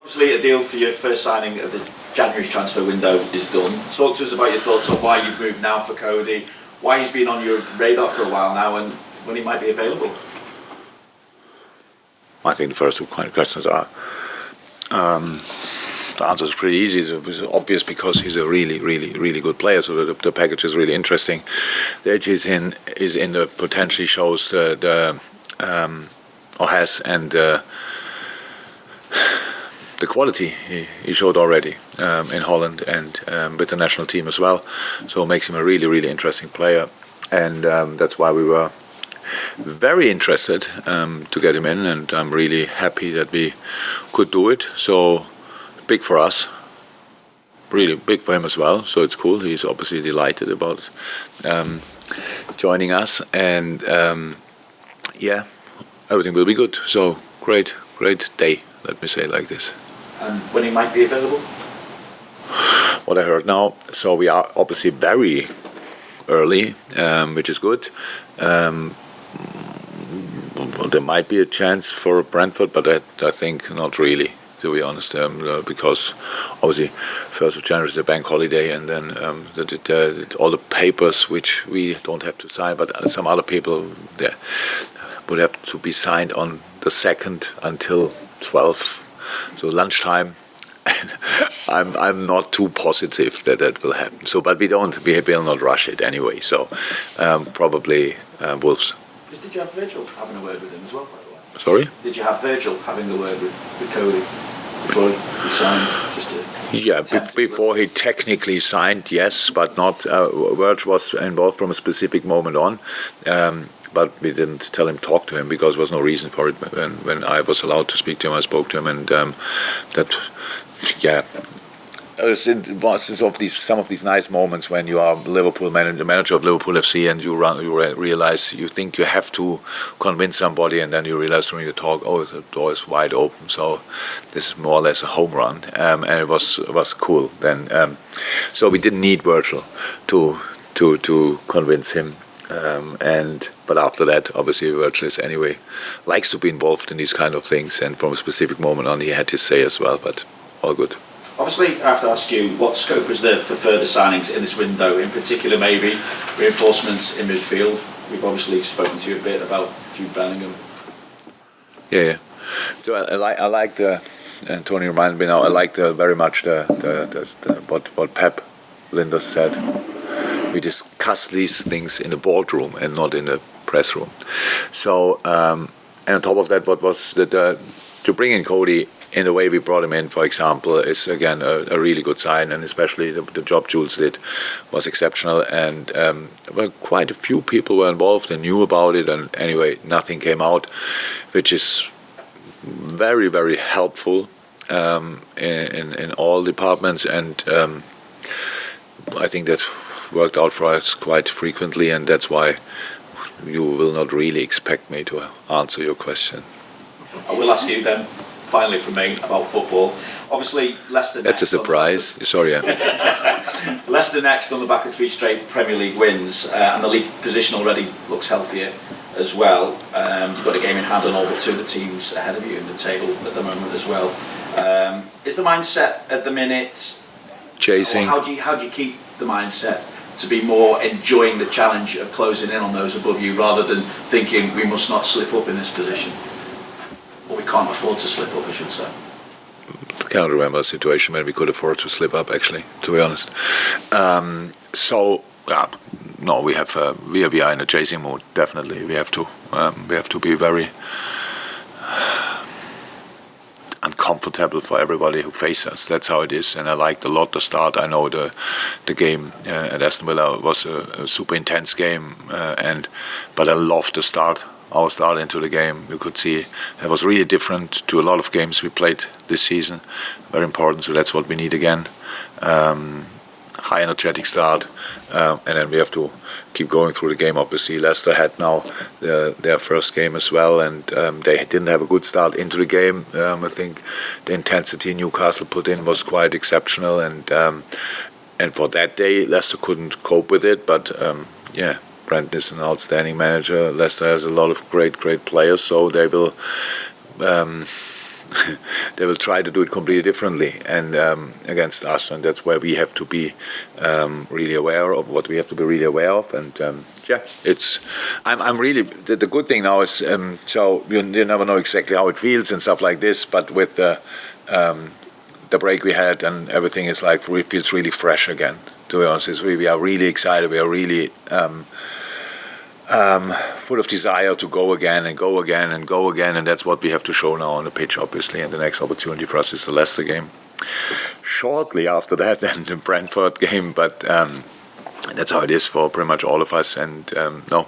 Obviously, a deal for your first signing of the January transfer window is done. Talk to us about your thoughts on why you've moved now for Cody, why he's been on your radar for a while now, and when he might be available. I think the first two questions are. The answer is pretty easy. It's obvious because he's a really, really, really good player. So the package is really interesting. The edge is in the potentially shows or has and the quality he showed already in Holland and with the national team as well. So it makes him a really, really interesting player, and that's why we were very interested to get him in, and I'm really happy that we could do it. So big for us, really big for him as well. So it's cool. He's obviously delighted about joining us, and everything will be good. So great day. Let me say it like this. And when he might be available? What I heard now, so we are obviously very early, which is good. There might be a chance for Brentford, but I think not really, to be honest, because obviously 1st of January is the bank holiday, and then all the papers which we don't have to sign, but some other people would have to be signed on the 2nd until 12th. So lunchtime, I'm not too positive that will happen. So, but we will not rush it anyway. So, probably Wolves. Did you have Virgil having a word with him as well, by the way? Sorry? Did you have Virgil having a word with Cody before he signed? Before he technically signed, yes, but not. Virgil was involved from a specific moment on. But we didn't tell him, talk to him, because there was no reason for it. When I was allowed to speak to him, I spoke to him, and it's some of these nice moments when you are Liverpool the manager of Liverpool FC, and you realize you think you have to convince somebody, and then you realize during the talk, the door is wide open. So this is more or less a home run, and it was cool then. So we didn't need Virgil to convince him. But after that, obviously, Virgil anyway likes to be involved in these kind of things, and from a specific moment on, he had his say as well. But all good. Obviously, I have to ask you, what scope is there for further signings in this window? In particular, maybe reinforcements in midfield. We've obviously spoken to you a bit about Jude Bellingham. Yeah. So I like the, and Tony reminded me now. I like very much what Pep Linders said. We discuss these things in the boardroom and not in the press room. So, and on top of that, what was to bring in Cody in the way we brought him in, for example, is again a really good sign, and especially the job Jules did was exceptional. And quite a few people were involved and knew about it, and anyway, nothing came out, which is very, very helpful in all departments, and I think that worked out for us quite frequently, and that's why you will not really expect me to answer your question. I will ask you then, finally from me, about football. Obviously, Leicester That's a surprise. Sorry. Leicester next on the back of 3 straight Premier League wins, and the league position already looks healthier as well. You've got a game in hand on all but 2 of the teams ahead of you in the table at the moment as well. Is the mindset at the minute chasing? How do you keep the mindset to be more enjoying the challenge of closing in on those above you, rather than thinking we must not slip up in this position, or we can't afford to slip up, I should say? I cannot remember a situation when we could afford to slip up, actually, to be honest. No, we are in a chasing mode. Definitely, we have to be very uncomfortable for everybody who faces us. That's how it is, and I liked a lot the start. I know the game at Aston Villa was a super intense game, but I loved the start. Our start into the game, you could see it was really different to a lot of games we played this season. Very important, so that's what we need again. High energetic start, and then we have to keep going through the game. Obviously, Leicester had now their first game as well, and they didn't have a good start into the game. I think the intensity Newcastle put in was quite exceptional, and for that day, Leicester couldn't cope with it. But Brendan is an outstanding manager. Leicester has a lot of great players, so they will they will try to do it completely differently and against us, and that's where we have to be really aware of what we have to be really aware of. And I'm really the good thing now is so you never know exactly how it feels and stuff like this, but with the break we had and everything is like it feels really fresh again. To be honest, we are really excited. We are really full of desire to go again and go again and go again, and that's what we have to show now on the pitch, obviously. And the next opportunity for us is the Leicester game. Shortly after that, then the Brentford game, but that's how it is for pretty much all of us. And no,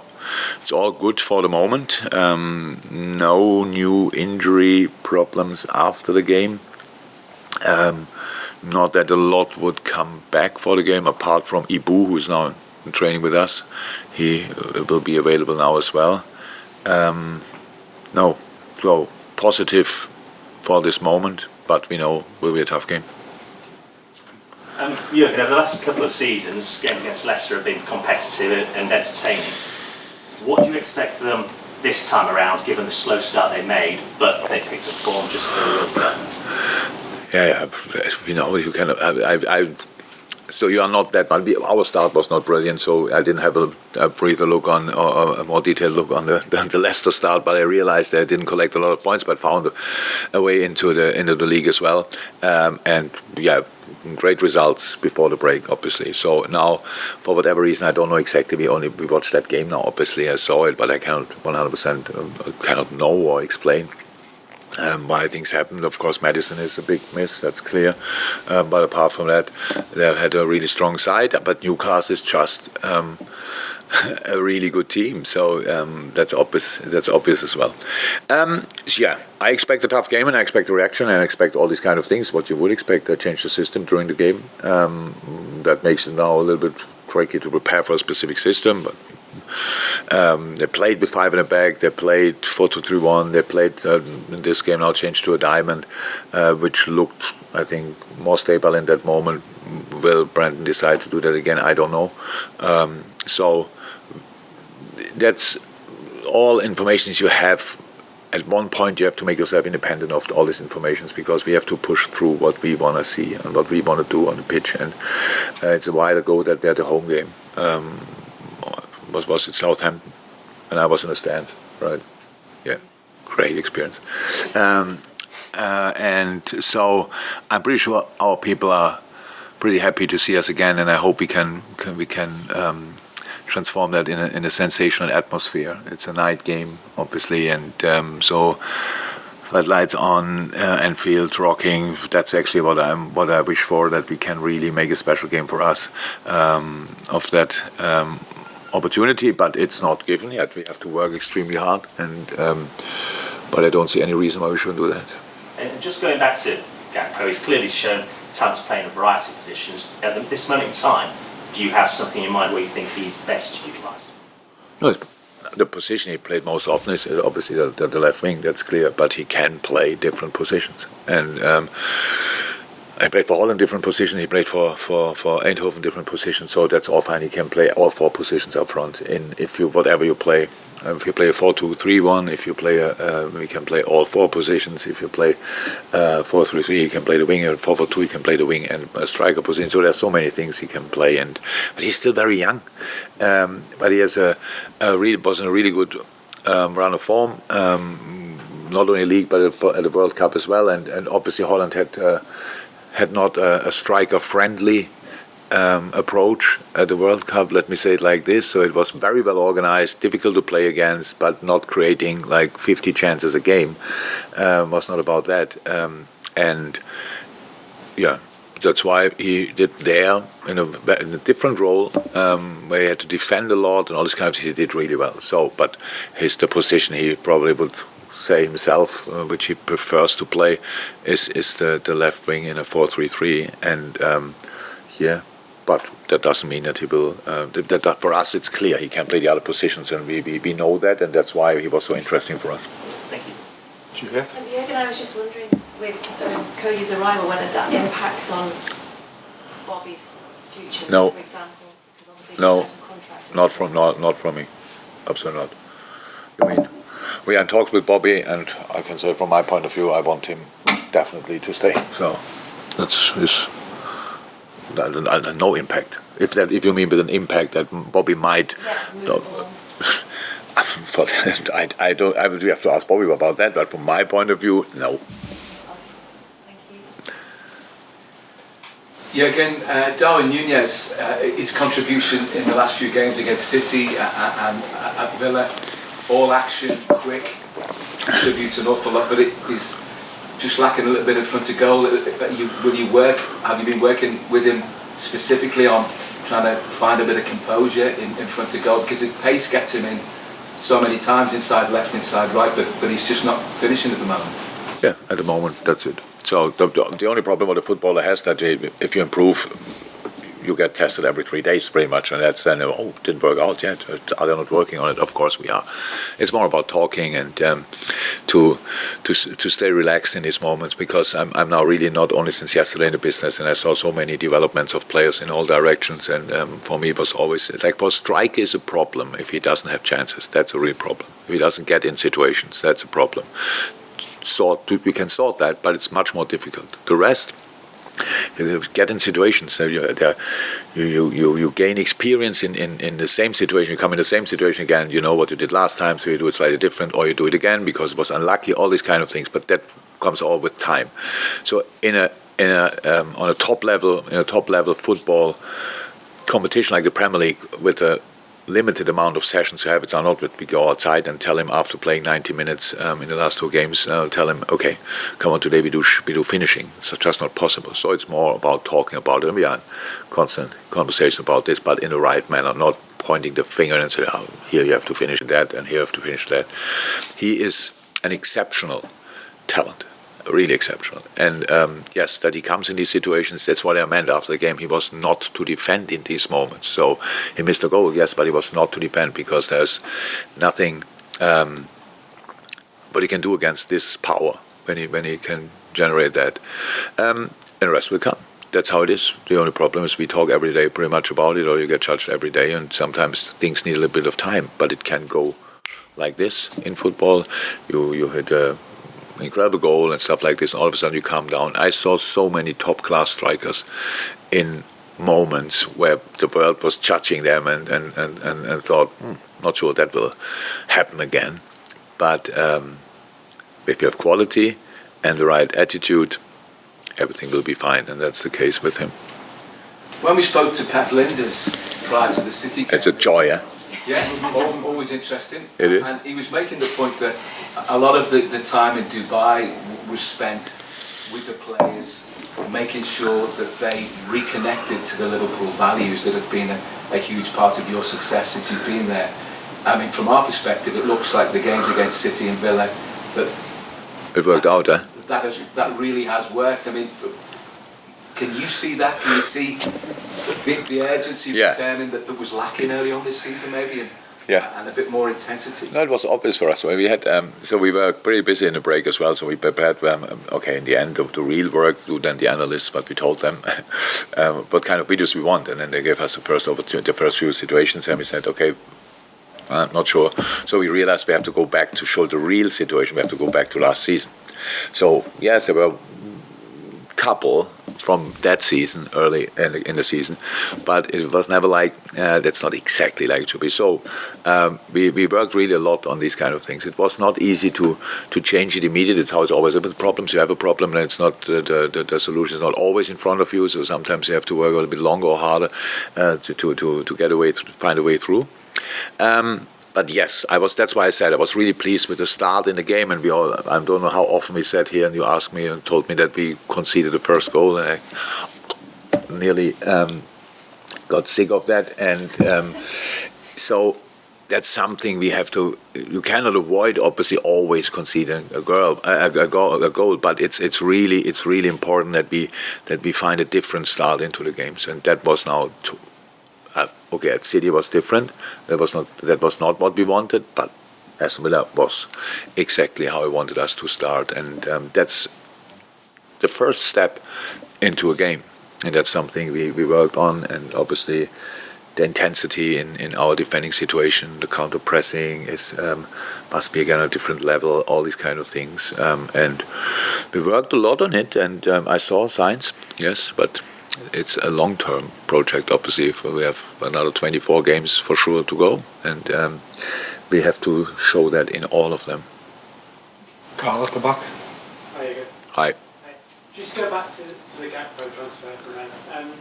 it's all good for the moment. No new injury problems after the game. Not that a lot would come back for the game, apart from Ibu, who is now training with us. He will be available now as well. No, so positive for this moment, but we know it will be a tough game. Jurgen, over the last couple of seasons, games against Leicester have been competitive and entertaining. What do you expect from them this time around, given the slow start they made, but they picked up form just for the World Cup? Yeah, you know, you can. So you are not that bad. Our start was not brilliant, so I didn't have a briefer look on or a more detailed look on the Leicester start. But I realized that I didn't collect a lot of points, but found a way into the league as well. And yeah, great results before the break, obviously. So now, for whatever reason, I don't know exactly. We watched that game now. Obviously, I saw it, but I cannot 100% cannot know or explain. Why things happened. Of course, Madison is a big miss, that's clear. But apart from that, they've had a really strong side. But Newcastle is just a really good team, so that's obvious. That's obvious as well. Yeah, I expect a tough game, and I expect a reaction, and I expect all these kind of things. What you would expect, change the system during the game. That makes it now a little bit tricky to prepare for a specific system, but. They played with 5 in the back. They played 4-2-3-1. They played in this game now changed to a diamond, which looked, I think, more stable in that moment. Will Brandon decide to do that again? I don't know. So that's all information you have. At one point, you have to make yourself independent of all these informations, because we have to push through what we want to see and what we want to do on the pitch. And it's a while ago that we had a home game. Was it Southampton, and I was in the stand, right? Yeah, great experience. And so I'm pretty sure our people are pretty happy to see us again, and I hope we can transform that in a sensational atmosphere. It's a night game, obviously, and so floodlights on, Anfield rocking. That's actually what I wish for, that we can really make a special game for us of that. Opportunity, but it's not given yet. We have to work extremely hard, and but I don't see any reason why we shouldn't do that. And just going back to Gakpo, he's clearly shown talent to play in a variety of positions. At this moment in time, do you have something in mind where you think he's best utilised? No, the position he played most often is obviously the left wing. That's clear, but he can play different positions, and. He played for Holland different positions. He played for Eindhoven different positions. So that's all fine. He can play all 4 positions up front. Whatever you play, if you play a 4-2-3-1, if you play we can play all 4 positions. If you play 4-3-3, he can play the wing. And 4-4-2, he can play the wing and striker position. So there's so many things he can play. But he's still very young. But he has was in a really good run of form. Not only league, but at the World Cup as well. And obviously Holland had not a striker-friendly approach at the World Cup, let me say it like this. So it was very well organized, difficult to play against, but not creating like 50 chances a game. Was not about that. And yeah, that's why he did there in a different role, where he had to defend a lot and all this kind of thing. He did really well. So, but the position he probably would say himself, which he prefers to play, is the left wing in a 4-3-3, and yeah, but that doesn't mean that he will. That for us, it's clear he can play the other positions, and we know that, and that's why he was so interesting for us. Thank you. Jurgen, I was just wondering, with Cody's arrival, whether that impacts on Bobby's future, No. for example, because obviously No. he's out of contract. Not from me, absolutely not. You mean? we are in talks with Bobby, and I can say from my point of view, I want him definitely to stay. So that's no impact. If you mean with an impact that Bobby might. I don't. I would have to ask Bobby about that. But from my point of view, no. Jurgen, Darwin Nunez, his contribution in the last few games against City and at Villa, all action, quick, contributes an awful lot, but it is just lacking a little bit in front of goal. Have you been working with him specifically on trying to find a bit of composure in front of goal? Because his pace gets him in so many times, inside left, inside right, but he's just not finishing at the moment. Yeah, at the moment, that's it. So the only problem with a footballer has that if you improve, you get tested every 3 days pretty much, and that's then, didn't work out yet. Are they not working on it? Of course we are. It's more about talking and to stay relaxed in these moments, because I'm now really not only since yesterday in the business, and I saw so many developments of players in all directions, and for me it was always, it's like for striker is a problem if he doesn't have chances. That's a real problem. If he doesn't get in situations, that's a problem. We can sort that, but it's much more difficult. The rest, you get in situations, so you gain experience in the same situation. You come in the same situation again. You know what you did last time, so you do it slightly different, or you do it again because it was unlucky. All these kind of things, but that comes all with time. So on a top level football competition like the Premier League, with a limited amount of sessions you have, it's not that we go outside and tell him after playing 90 minutes in the last 2 games, tell him, okay, come on, today we do finishing. It's just not possible. So it's more about talking about it, and we are in constant conversation about this, but in the right manner, not pointing the finger and say, here you have to finish that and here you have to finish that. He is an exceptional talent. Really exceptional, and yes, that he comes in these situations. That's what I meant after the game. He was not to defend in these moments. So he missed a goal, yes, but he was not to defend, because there's nothing what he can do against this power when he can generate that. And the rest will come. That's how it is. The only problem is we talk every day pretty much about it, or you get judged every day, and sometimes things need a little bit of time. But it can go like this in football. You hit a incredible goal and stuff like this, and all of a sudden you calm down. I saw so many top-class strikers in moments where the world was judging them and thought, not sure that will happen again. But if you have quality and the right attitude, everything will be fine, and that's the case with him. When we spoke to Pep Linders prior to the City game, it's a joy, yeah? Yeah, always interesting. It is. And he was making the point that a lot of the time in Dubai was spent with the players, making sure that they reconnected to the Liverpool values that have been a huge part of your success since you've been there. I mean, from our perspective, it looks like the games against City and Villa, that it worked out, huh? That really has worked. I mean, can you see that? Can you see the urgency returning that was lacking early on this season, maybe, and a bit more intensity? No, it was obvious for us. We had so we were pretty busy in the break as well. So we prepared in the end of the real work, do then the analysts, but we told them what kind of videos we want, and then they gave us the first opportunity, the first few situations, and we said, okay, I'm not sure. So we realized we have to go back to show the real situation. We have to go back to last season. So yes, there were couple from that season, early in the season, but it was never like that's not exactly like it should be. So we worked really a lot on these kind of things. It was not easy to change it immediately. It's how it's always with problems. You have a problem, and it's not the solution is not always in front of you. So sometimes you have to work a little bit longer or harder to get away, to find a way through. But yes, that's why I said I was really pleased with the start in the game, and I don't know how often we sat here and you asked me and told me that we conceded the first goal, and I nearly got sick of that, and so that's something we have to. You cannot avoid, obviously, always conceding a goal, but it's really important that we find a different start into the games, and that was now. Okay, at City was different. That was not what we wanted, but Aston Villa was exactly how I wanted us to start, and that's the first step into a game, and that's something we worked on, and obviously the intensity in our defending situation, the counter pressing is must be again a different level. All these kind of things, and we worked a lot on it, and I saw signs, yes, but it's a long-term project. Obviously, we have another 24 games for sure to go, and we have to show that in all of them. Carl at the back. Hi again. Hi. Just go back to the Gakpo transfer for a moment.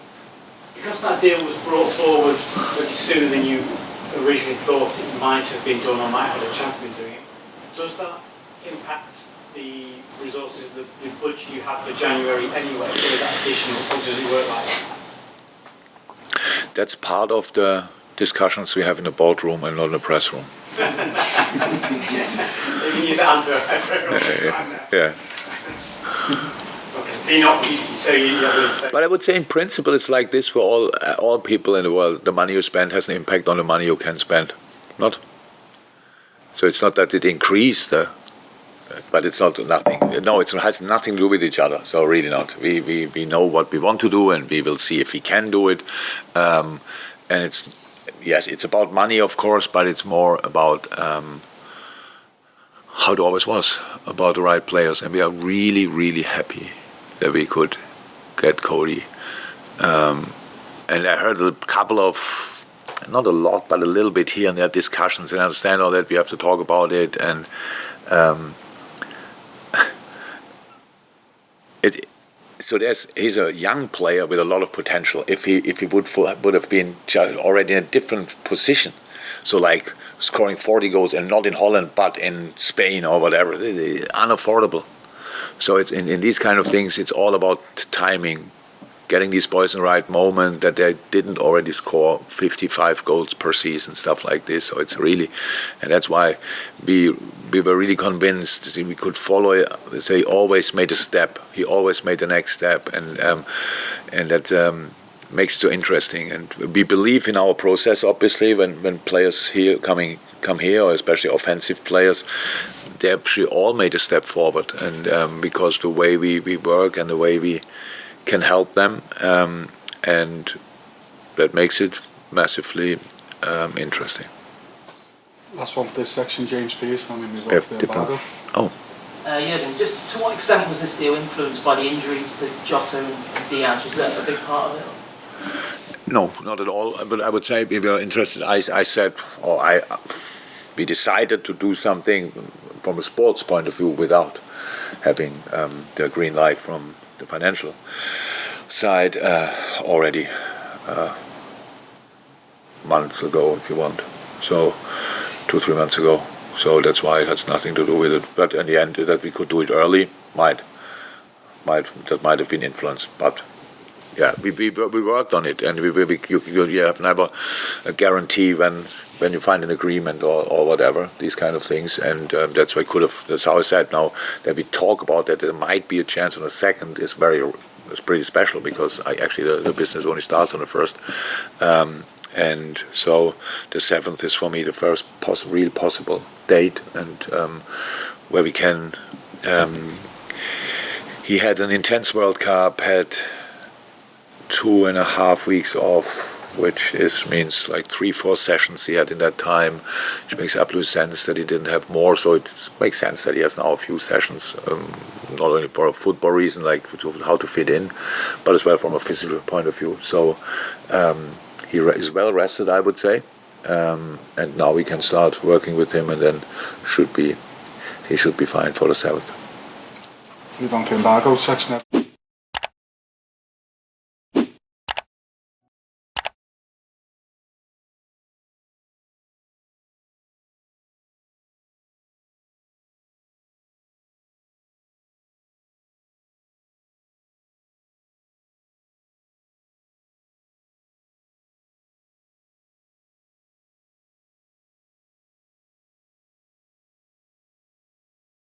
Because that deal was brought forward much sooner than you originally thought it might have been done or might have had a chance of being doing it, does that impact the resources, the budget you have for January anyway, with that additional, or does it work like that? That's part of the discussions we have in the boardroom and not in the press room. You can use that answer. Yeah. Okay, so you have to But I would say in principle it's like this for all people in the world. The money you spend has an impact on the money you can spend. Not. So it's not that it increased, but it's not nothing. No, it has nothing to do with each other. So really not. We know what we want to do, and we will see if we can do it. And it's about money, of course, but it's more about how it always was, about the right players. And we are really, really happy that we could get Cody. And I heard a couple of, not a lot, but a little bit here and there discussions, and I understand all that we have to talk about it. And he's a young player with a lot of potential. If he would have been already in a different position, so like scoring 40 goals and not in Holland but in Spain or whatever, unaffordable. So it's in these kind of things, it's all about timing, getting these boys in the right moment, that they didn't already score 55 goals per season, stuff like this. So it's really, and that's why we were really convinced that we could follow. Say, always made a step. He always made the next step, and that makes it so interesting. And we believe in our process. Obviously, when players come here, or especially offensive players, they actually all made a step forward, and because the way we work and the way we can help them, and that makes it massively interesting. Last one for this section, James Pearce, and then we move on to the embargo. Jurgen, just to what extent was this deal influenced by the injuries to Jota and Diaz? Was that a big part of it? No, not at all. But I would say we were interested. We decided to do something from a sports point of view without having the green light from the financial side already months ago, if you want. So 2-3 months ago. So that's why it has nothing to do with it. But in the end, that we could do it early might have been influenced. But yeah, we worked on it, and you have never a guarantee when you find an agreement or whatever, these kind of things. And that's why that's how I said now that we talk about that there might be a chance on the second is pretty special, because the business only starts on the first. And so the 7th is for me the first real possible date, and where we can. He had an intense World Cup, had 2.5 weeks off, which means like 3-4 sessions he had in that time, which makes absolute sense that he didn't have more. So it makes sense that he has now a few sessions, not only for a football reason, like how to fit in, but as well from a physical point of view. So he is well rested, I would say, and now we can start working with him, and then he should be fine for the 7th. Move on to embargo section now.